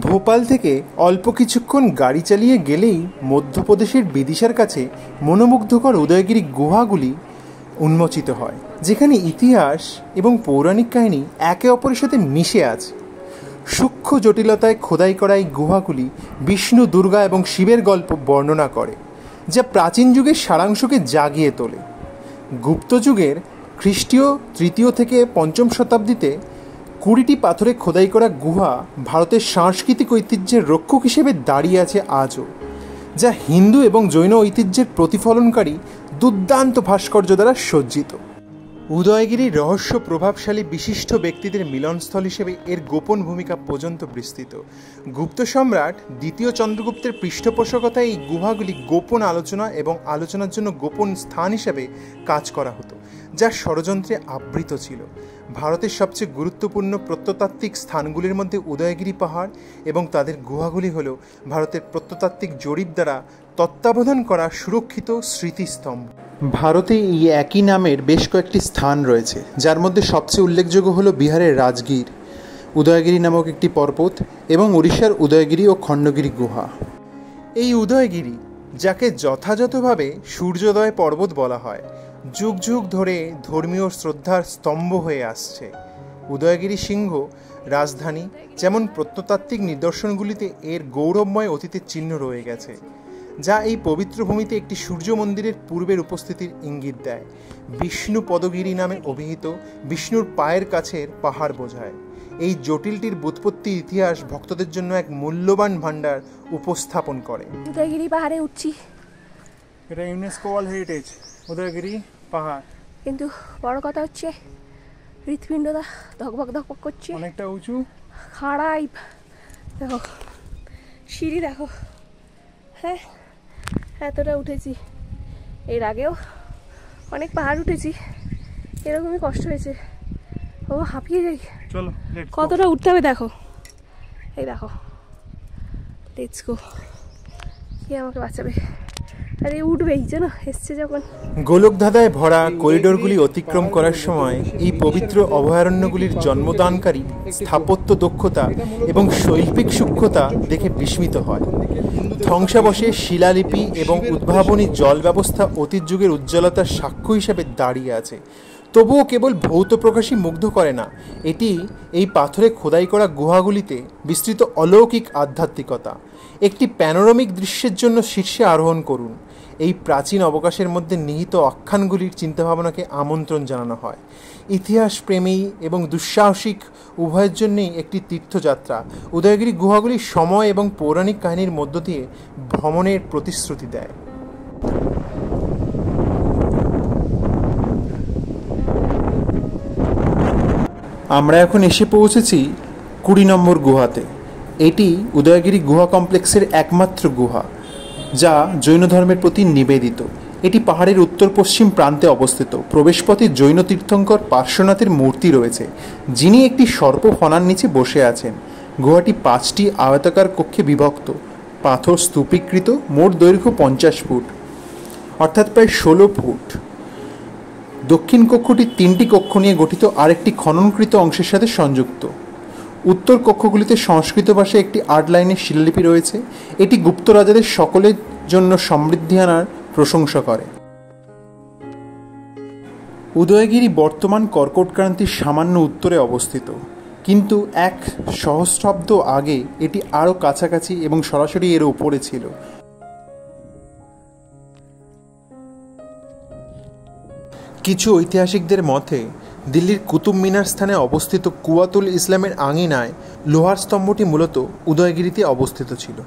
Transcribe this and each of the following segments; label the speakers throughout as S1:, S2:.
S1: ভোপাল থেকে অল্প কিছুক্ষণ গাড়ি চালিয়ে গেলেই মধ্যপ্রদেশের বিদিশার কাছে মনোমুগ্ধকর উদয়গিরি গুহাগুলি উন্মোচিত হয়, যেখানে ইতিহাস এবং পৌরাণিক কাহিনী একে অপরের সাথে মিশে আছে। সূক্ষ্ম জটিলতায় খোদাই করা এই গুহাগুলি বিষ্ণু, দুর্গা এবং শিবের গল্প বর্ণনা করে, যা প্রাচীন যুগের সারাংশকে জাগিয়ে তোলে। গুপ্ত যুগের খ্রিস্টীয় 3য় থেকে 5ম শতাব্দীতে 20টি পাথরে খোদাই করা গুহা ভারতের সাংস্কৃতিক ঐতিহ্যের রক্ষক হিসেবে দাঁড়িয়ে আছে আজও, যা হিন্দু এবং জৈন ঐতিহ্যের প্রতিফলনকারী দুর্দান্ত ভাস্কর্য দ্বারা সজ্জিত। উদয়গিরি রহস্য প্রভাবশালী বিশিষ্ট ব্যক্তিদের মিলনস্থল হিসেবে এর গোপন ভূমিকা পর্যন্ত বিস্তৃত। গুপ্ত সম্রাট 2য় চন্দ্রগুপ্তের পৃষ্ঠপোষকতায় এই গুহাগুলি গোপন আলোচনা এবং আলোচনার জন্য গোপন স্থান হিসেবে কাজ করা হতো, যা ষড়যন্ত্রে আবৃত ছিল। ভারতের সবচেয়ে গুরুত্বপূর্ণ প্রত্নতাত্ত্বিক স্থানগুলির মধ্যে উদয়গিরি পাহাড় এবং তাদের গুহাগুলি হল ভারতের প্রত্নতাত্ত্বিক জরিপ দ্বারা তত্ত্বাবধান করা সুরক্ষিত স্মৃতিস্তম্ভ। ভারতে এই একই নামের বেশ কয়েকটি স্থান রয়েছে, যার মধ্যে সবচেয়ে উল্লেখযোগ্য হল বিহারের রাজগীর, উদয়গিরি নামক একটি পর্বত এবং উড়িষ্যার উদয়গিরি ও খণ্ডগিরি গুহা। এই উদয়গিরি, যাকে যথাযথভাবে সূর্যোদয় পর্বত বলা হয়, যুগ যুগ ধরে ধর্মীয় শ্রদ্ধার স্তম্ভ হয়ে আসছে। উদয়গিরি সিংহ রাজধানী যেমন প্রত্নতাত্ত্বিক নিদর্শনগুলিতে এর গৌরবময় অতীতের চিহ্ন রয়ে গেছে, যা এই পবিত্র ভূমিতে একটি সূর্য মন্দিরের পূর্বের উপস্থিতির ইঙ্গিত দেয়। বিষ্ণু পদগিরি নামে অভিহিত বিষ্ণুর পায়ের কাছের পাহাড় বোঝায়। এই জটিলটির ব্যুৎপত্তি ইতিহাস ভক্তদের জন্য এক মূল্যবান ভাণ্ডার উপস্থাপন করে।
S2: উদয়গিরি পাহাড়ে উঠছি,
S3: এটা ইউনেস্কো ওয়ার্ল্ড হেরিটেজ উদয়গিরি পাহাড়।
S2: কিন্তু বড় কথা হচ্ছে হৃৎপিণ্ডটা ধকভক ধকভক করছে,
S3: অনেকটা উঁচু,
S2: খাড়াই। দেখো সিঁড়ি, দেখো। হ্যাঁ, এতটা উঠেছি, এর আগেও অনেক পাহাড় উঠেছি, এরকমই কষ্ট হয়েছে। ও হাঁপিয়ে যাই।
S3: চলো
S2: কতটা উঠতে হবে দেখো, এই দেখো। Let's go. কে আমাকে বাঁচাবে? আরে উঠবেই, জানো এসছে যখন।
S1: গোলকধাঁধায় ভরা করিডোরগুলি অতিক্রম করার সময় এই পবিত্র অভয়ারণ্যগুলির জন্মদানকারী স্থাপত্য দক্ষতা এবং শৈল্পিক সূক্ষ্মতা দেখে বিস্মিত হয়। ধ্বংসাবশেষ, শিলালিপি এবং উদ্ভাবনী জল ব্যবস্থা অতীত যুগের উজ্জ্বলতার সাক্ষ্য হিসাবে দাঁড়িয়ে আছে। তবুও কেবল ভৌত প্রকাশই মুগ্ধ করে না, এটি এই পাথরে খোদাই করা গুহাগুলিতে বিস্তৃত অলৌকিক আধ্যাত্মিকতা। একটি প্যানোরামিক দৃশ্যের জন্য শীর্ষে আরোহণ করুন। এই প্রাচীন অবকাশের মধ্যে নিহিত আখ্যানগুলির চিন্তাভাবনাকে আমন্ত্রণ জানানো হয়। ইতিহাস প্রেমী এবং দুঃসাহসিক উভয়ের জন্যই একটি তীর্থযাত্রা। উদয়গিরি গুহাগুলি সময় এবং পৌরাণিক কাহিনীর মধ্য দিয়ে ভ্রমণের প্রতিশ্রুতি দেয়। আমরা এখন এসে পৌঁছেছি 20 নম্বর গুহাতে। এটি উদয়গিরি গুহা কমপ্লেক্সের একমাত্র গুহা, যা জৈন ধর্মের প্রতি নিবেদিত। এটি পাহাড়ের উত্তর পশ্চিম প্রান্তে অবস্থিত। প্রবেশপথে জৈন তীর্থঙ্কর পার্শ্বনাথের মূর্তি রয়েছে, যিনি একটি সর্প ফণার নিচে বসে আছেন। গুহাটি 5টি আয়তাকার কক্ষে বিভক্ত, পাথর স্তূপীকৃত। মোট দৈর্ঘ্য 50 ফুট, অর্থাৎ প্রায় 16 ফুট। দক্ষিণ কক্ষটি 3টি কক্ষ নিয়ে গঠিত আরেকটি খননকৃত অংশের সাথে সংযুক্ত। উত্তর কক্ষগুলিতে সংস্কৃত ভাষায় একটি 8 লাইনের শিলালিপি রয়েছে। এটি গুপ্ত রাজাদের সকলের জন্য সমৃদ্ধি আনার প্রশংসা করে। উদয়গিরি বর্তমান কর্কটক্রান্তির সামান্য উত্তরে অবস্থিত, কিন্তু 1 সহস্রাব্দ আগে এটি আরও কাছাকাছি এবং সরাসরি এর উপরে ছিল। কিছু ঐতিহাসিকদের মতে দিল্লির কুতুব মিনার স্থানে অবস্থিত কুয়াতুল ইসলামের আঙিনায় লোহার স্তম্ভটি মূলত উদয়গিরিতে অবস্থিত ছিল।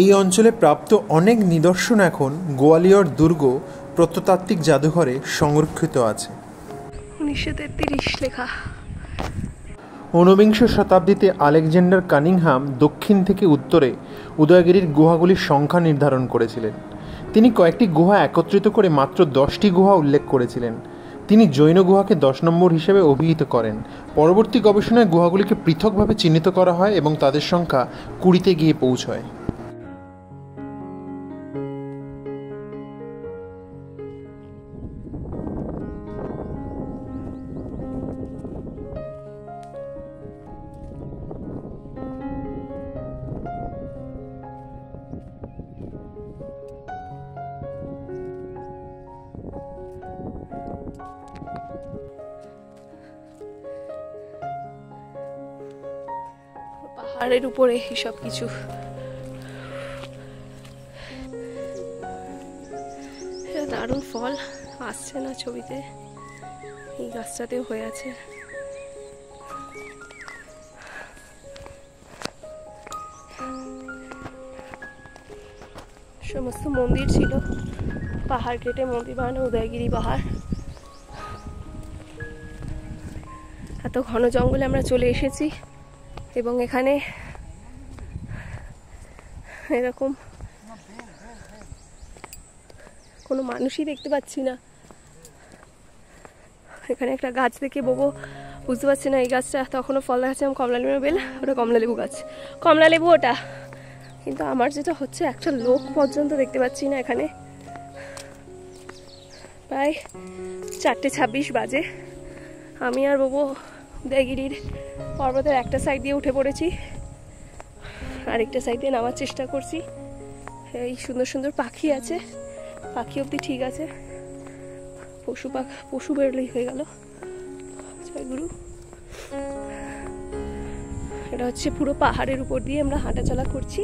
S1: এই অঞ্চলে প্রাপ্ত অনেক নিদর্শন এখন গোয়ালিয়র দুর্গ প্রত্নতাত্ত্বিক জাদুঘরে সংরক্ষিত আছে।
S2: 1933 লেখা।
S1: 19বিংশ শতাব্দীতে আলেকজান্ডার কানিংহাম দক্ষিণ থেকে উত্তরে উদয়গিরির গুহাগুলির সংখ্যা নির্ধারণ করেছিলেন। তিনি কয়েকটি গুহা একত্রিত করে মাত্র 10টি গুহা উল্লেখ করেছিলেন। তিনি জৈন গুহাকে 10 নম্বর হিসেবে অভিহিত করেন। পরবর্তী গবেষণায় গুহাগুলিকে পৃথকভাবে চিহ্নিত করা হয় এবং তাদের সংখ্যা 20তে গিয়ে পৌঁছয়।
S2: পাহাড়ের উপরে সব কিছু। দারুণ ফল আসছে না ছবিতে, এই গাছটাতেও হয়ে আছে। সমস্ত মন্দির ছিল, পাহাড় কেটে মন্দির বানানো, উদয়গিরি পাহাড়। এত ঘন জঙ্গলে আমরা চলে এসেছি এবং এখানে এরকম কোনো মানুষই দেখতে পাচ্ছি না। এখানে একটা গাছ দেখে বউ বুঝতে পারছি না এই গাছটা তখনও ফল দেখাচ্ছিলাম, কমলা লেবুর বেল, ওটা কমলা লেবু গাছ, কমলা লেবু ওটা। কিন্তু আমার যেটা হচ্ছে একটা লোক পর্যন্ত দেখতে পাচ্ছি না এখানে। প্রায় 4:26 বাজে। আমি আর বাবু উদয়গিরির পর্বতের একটা সাইড দিয়ে উঠে পড়েছি, আরেকটা সাইড দিয়ে নামার চেষ্টা করছি। এই সুন্দর সুন্দর পাখি আছে, পাখি অবধি ঠিক আছে, পশু বেরোলেই হয়ে গেল। জয়গুরু। এটা হচ্ছে পুরো পাহাড়ের উপর দিয়ে আমরা হাঁটাচলা করছি,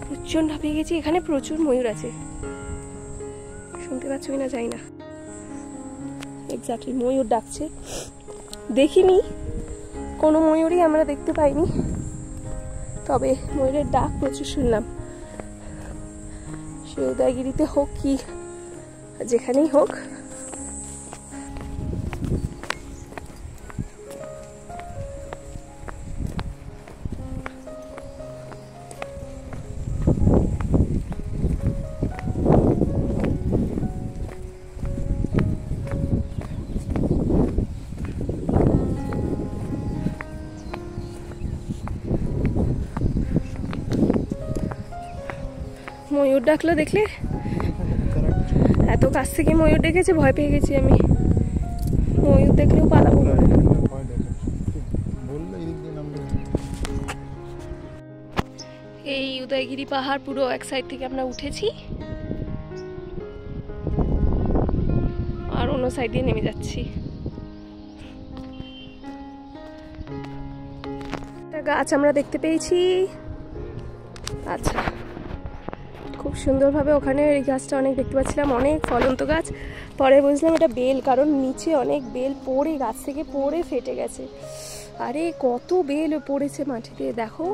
S2: প্রচন্ড হাঁপিয়ে গেছি। এখানে প্রচুর ময়ূর আছে, শুনতে পাচ্ছ কিনা জানি না, এক্স্যাক্টলি ময়ূর ডাকছে। দেখিনি, কোনো ময়ূরই আমরা দেখতে পাইনি, তবে ময়ূরের ডাক প্রচুর শুনলাম। সে উদয়গিরিতে হোক কি যেখানেই হোক, ময়ূর ডাকলো দেখলে, এত কাছ থেকে ময়ূর ডেকেছে, ভয় পেয়ে গেছি আমি। ময়ূর দেখলেও পালাবো না। এই উদয়গিরি পাহাড় পুরো এক সাইড থেকে আমরা উঠেছি আর অন্য সাইড দিয়ে নেমে যাচ্ছি। একটা গাছ আমরা দেখতে পেয়েছি। আচ্ছা, খুব সুন্দরভাবে ওখানে এই গাছটা অনেক দেখতে পাচ্ছিলাম, অনেক ফলন্ত গাছ। পরে বুঝলাম এটা বেল, কারণ নিচে অনেক বেল পড়ে গাছ থেকে পড়ে ফেটে গেছে। আরে কত বেল পড়েছে মাটিতে, দেখো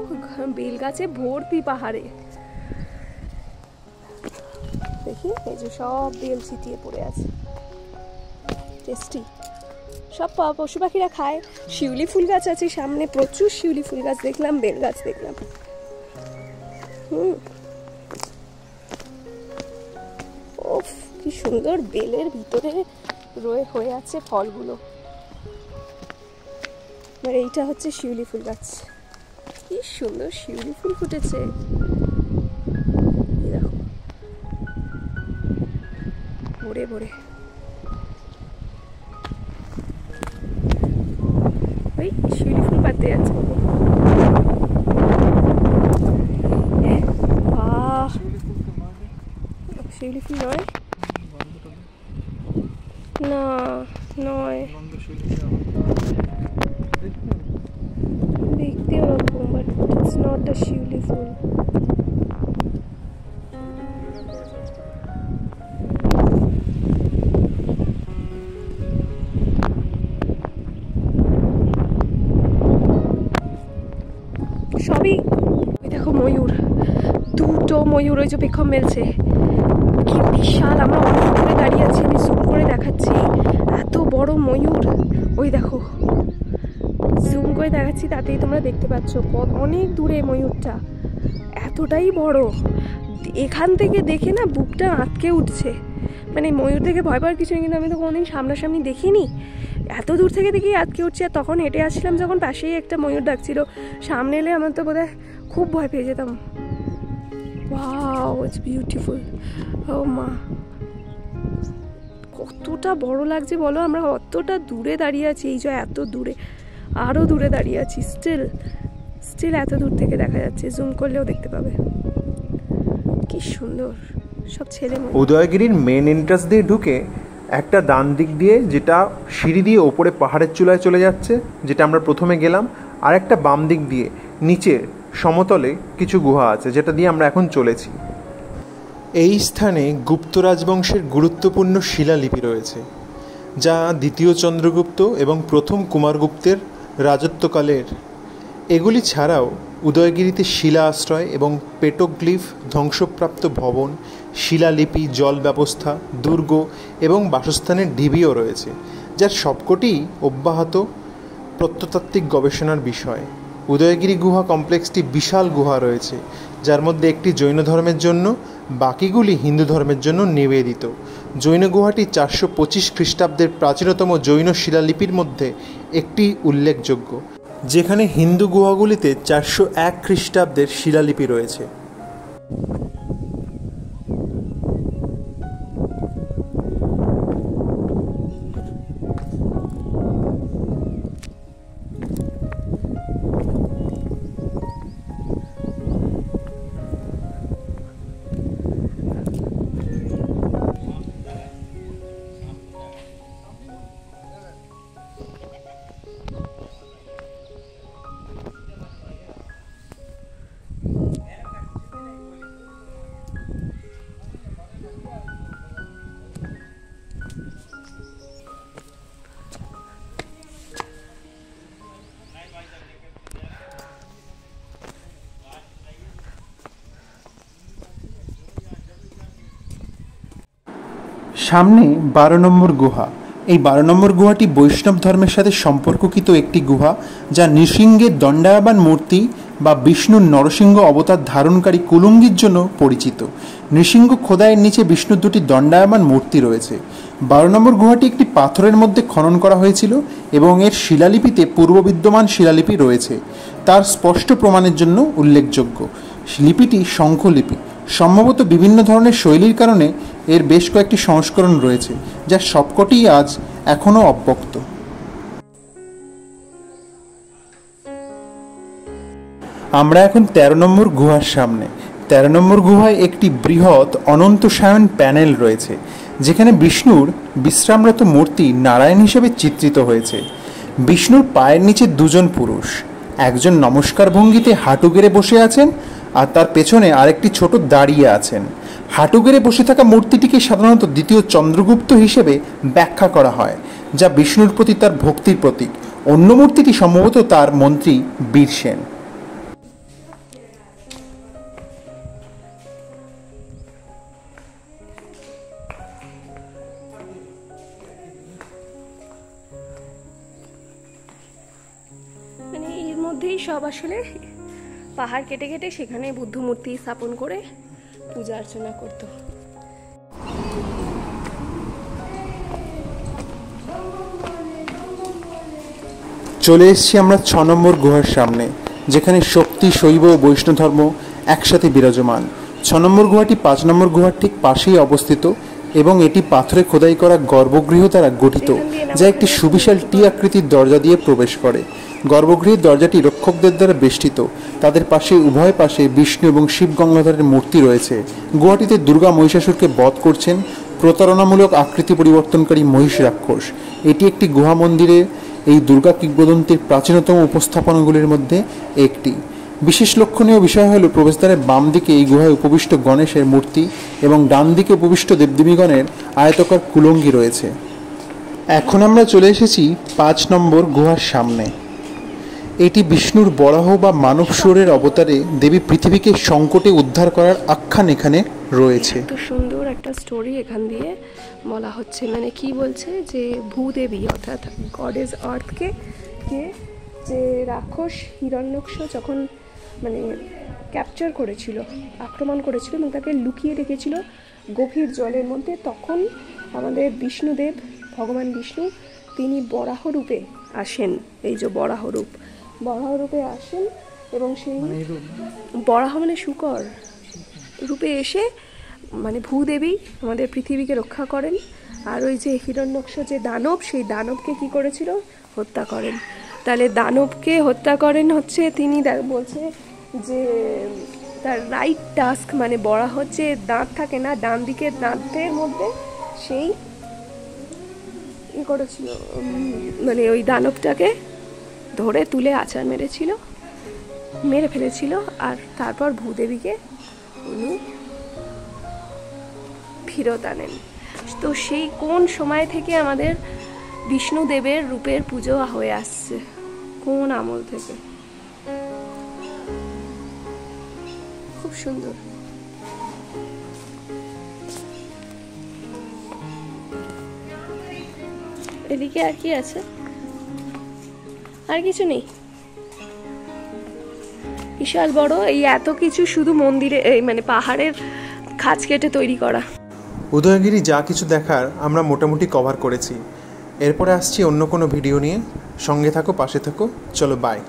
S2: বেল গাছে ভর্তি পাহাড়ে। দেখি এই যে সব বেল ছিটিয়ে পড়ে আছে, টেস্টি। সব পশু পাখিরা খায়। শিউলি ফুল গাছ আছে সামনে, প্রচুর শিউলি ফুল গাছ দেখলাম, বেল গাছ দেখলাম। ওফ, কি সুন্দর বেলের ভিতরে হয়ে আছে ফলগুলো। আর এইটা হচ্ছে শিউলি ফুল গাছ, কি সুন্দর শিউলি ফুল ফুটেছে। দেখো ভরে ভরে, ওই শিউলি ফুল পাতে যাচ্ছে। শিউলি ফুল নয়, না নয়, দেখতে ওরকম, বাট ইটস নট আ শিউলি ফুল। সবই দেখো ময়ূর, দুটো ময়ূর ওই যে পেখম মেলছে, কি বিশাল। আমরা অনেক দূরে দাঁড়িয়ে আছি, আমি জুম করে দেখাচ্ছি, এত বড় ময়ূর। ওই দেখো জুম করে দেখাচ্ছি, তাতেই তোমরা দেখতে পাচ্ছ অনেক দূরে ময়ূরটা, এতটাই বড়। এখান থেকে দেখে না বুকটা আটকে উঠছে। মানে ময়ূর দেখে ভয় পাওয়ার কিছু নেই, কিন্তু আমি তো কোনোদিন সামনাসামনি দেখিনি, এত দূর থেকে দেখি আটকে উঠছে। আর তখন হেঁটে আসছিলাম যখন, পাশেই একটা ময়ূর ডাকছিল, সামনে এলে আমার তো বোধহয় খুব ভয় পেয়ে যেতাম। Wow, it's beautiful. ও মা, কতটা বড় লাগছে বলো। আমরা অতটা দূরে দাঁড়িয়ে আছি, এই যে এত দূরে, আরো দূরে দাঁড়িয়ে আছি, স্টিল এত দূর থেকে দেখা যাচ্ছে, জুম করলেও দেখতে পাবে। কি সুন্দর সব ছেলে।
S1: উদয়গিরির মেন এন্ট্রান্স দিয়ে ঢুকে একটা ডান দিক দিয়ে, যেটা সিঁড়ি দিয়ে ওপরে পাহাড়ের চূড়ায় চলে যাচ্ছে, যেটা আমরা প্রথমে গেলাম, আর একটা বাম দিক দিয়ে নিচের সমতলে কিছু গুহা আছে, যেটা দিয়ে আমরা এখন চলেছি। এই স্থানে গুপ্ত রাজবংশের গুরুত্বপূর্ণ শিলালিপি রয়েছে, যা দ্বিতীয় চন্দ্রগুপ্ত এবং প্রথম কুমারগুপ্তের রাজত্বকালের। এগুলি ছাড়াও উদয়গিরিতে শিলা আশ্রয় এবং পেটোগ্লিফ, ধ্বংসপ্রাপ্ত ভবন, শিলালিপি, জল ব্যবস্থা, দুর্গ এবং বাসস্থানের ঢিবিও রয়েছে, যার সবকটিই অব্যাহত প্রত্নতাত্ত্বিক গবেষণার বিষয়। উদয়গিরি গুহা কমপ্লেক্সটি বিশাল গুহা রয়েছে, যার মধ্যে একটি জৈন ধর্মের জন্য, বাকিগুলি হিন্দু ধর্মের জন্য নিবেদিত। জৈন গুহাটি 425 খ্রিস্টাব্দের প্রাচীনতম জৈন শিলালিপির মধ্যে একটি উল্লেখযোগ্য, যেখানে হিন্দু গুহাগুলিতে 401 খ্রিস্টাব্দের শিলালিপি রয়েছে। সামনে 12 নম্বর গুহা। এই 12 নম্বর গুহাটি বৈষ্ণব ধর্মের সাথে সম্পর্ককৃত একটি গুহা, যা নৃসিংহের দণ্ডায়মান মূর্তি বা বিষ্ণুর নরসিংহ অবতার ধারণকারী কুলুঙ্গির জন্য পরিচিত। নৃসিংহ খোদাইয়ের নিচে বিষ্ণুর দুটি দণ্ডায়মান মূর্তি রয়েছে। 12 নম্বর গুহাটি একটি পাথরের মধ্যে খনন করা হয়েছিল এবং এর শিলালিপিতে পূর্ব বিদ্যমান শিলালিপি রয়েছে, তার স্পষ্ট প্রমাণের জন্য উল্লেখযোগ্য। লিপিটি শঙ্খলিপি। সম্ভবত বিভিন্ন ধরনের শৈলীর কারণে এর বেশ কয়েকটি সংস্করণ রয়েছে, যা সবকটিই আজ এখনও অব্যক্ত। আমরা এখন 13 নম্বর গুহার সামনে। 13 নম্বর গুহায় একটি বৃহৎ অনন্ত সায়ন প্যানেল রয়েছে, যেখানে বিষ্ণুর বিশ্রামরত মূর্তি নারায়ণ হিসেবে চিত্রিত হয়েছে। বিষ্ণুর পায়ের নিচে দুজন পুরুষ, একজন নমস্কার ভঙ্গিতে হাঁটু গেড়ে বসে আছেন আর তার পেছনে আরেকটি ছোট দাঁড়িয়ে আছেন। হাঁটু গেড়ে বসে থাকা মূর্তিটিকে সাধারণত দ্বিতীয় চন্দ্রগুপ্ত হিসেবে ব্যাখ্যা করা হয়, যা বিষ্ণুর প্রতি তার ভক্তির প্রতীক। অন্য মূর্তিটি সম্ভবত তার মন্ত্রী বীরসেন।
S2: মানে এর মধ্যেই সব আসলে পাহাড় কেটে কেটে সেখানে বুদ্ধ মূর্তি স্থাপন করে পূজা অর্চনা করত।
S1: চলে এসেছি আমরা 6 নম্বর গুহার সামনে, যেখানে শক্তি, শৈব ও বৈষ্ণব ধর্ম একসাথে বিরাজমান। 6 নম্বর গুহাটি 5 নম্বর গুহার ঠিক পাশেই অবস্থিত এবং এটি পাথরে খোদাই করা গর্ভগৃহ দ্বারা গঠিত, যা একটি সুবিশাল টি আকৃতির দরজা দিয়ে প্রবেশ করে। গর্ভগৃহের দরজাটি রক্ষকদের দ্বারা বেষ্টিত। তাদের পাশে উভয় পাশে বিষ্ণু এবং শিব গঙ্গাধরের মূর্তি রয়েছে। গুহাটিতে দুর্গা মহিষাসুরকে বধ করছেন প্রতারণামূলক আকৃতি পরিবর্তনকারী মহিষ রাক্ষস। এটি একটি গুহা মন্দিরে এই দুর্গা কিংবদন্তির প্রাচীনতম উপস্থাপনাগুলির মধ্যে একটি। বিশেষ লক্ষণীয় বিষয় হল প্রবেশদ্বারের বাম দিকে এই গুহায় উপবিষ্ট গণেশের মূর্তি এবং ডান দিকে উপবিষ্ট দেবদেবীগণের আয়তাকার কুলঙ্গি রয়েছে। এখন আমরা চলে এসেছি 5 নম্বর গুহার সামনে। এটি বিষ্ণুর বরাহ বা মানব সুরের অবতারে দেবী পৃথিবীকে সংকটে উদ্ধার করার আখ্যান এখানে রয়েছে।
S2: এত সুন্দর একটা স্টোরি এখান দিয়ে বলা হচ্ছে। মানে কি বলছে যে ভূদেবী অর্থাৎ গডেস আর্থকে যে রাক্ষস হিরণ্যকশ যখন মানে ক্যাপচার করেছিল, আক্রমণ করেছিল এবং তাকে লুকিয়ে রেখেছিল গভীর জলের মধ্যে, তখন আমাদের বিষ্ণুদেব, ভগবান বিষ্ণু, তিনি বরাহ রূপে আসেন। এই যে বরাহ রূপে আসেন এবং সেই বরাহ মানে শুকর রূপে এসে মানে ভূদেবী আমাদের পৃথিবীকে রক্ষা করেন। আর ওই যে হিরণ্যকশ যে দানব, সেই দানবকে কি করেছিল? হত্যা করেন। তাহলে দানবকে হত্যা করেন হচ্ছে তিনি বলছে যে তার রাইট টাস্ক, মানে বরাহ হচ্ছে দাঁত থাকে না, ডান দিকের দাঁতের মধ্যে সেই করেছিল, মানে ওই দানবটাকে ধরে তুলে আছাড় মেরেছিল মেরে ফেলেছিল, আর তারপর ভূদেবীকে উনি ফেরত আনেন। তো সেই কোন সময় থেকে আমাদের বিষ্ণুদেবের রূপের পুজো হয়ে আসছে, কোন আমল থেকে। খুব সুন্দর। এদিকে আর কি আছে? আর কিছু নেই। বিশাল বড় এই এত কিছু শুধু মন্দিরে, মানে পাহাড়ের খাঁজ কেটে তৈরি করা।
S1: উদয়গিরি যা কিছু দেখার আমরা মোটামুটি কভার করেছি। এরপরে আসছি অন্য কোনো ভিডিও নিয়ে। সঙ্গে থাকো, পাশে থাকো। চলো, বাই।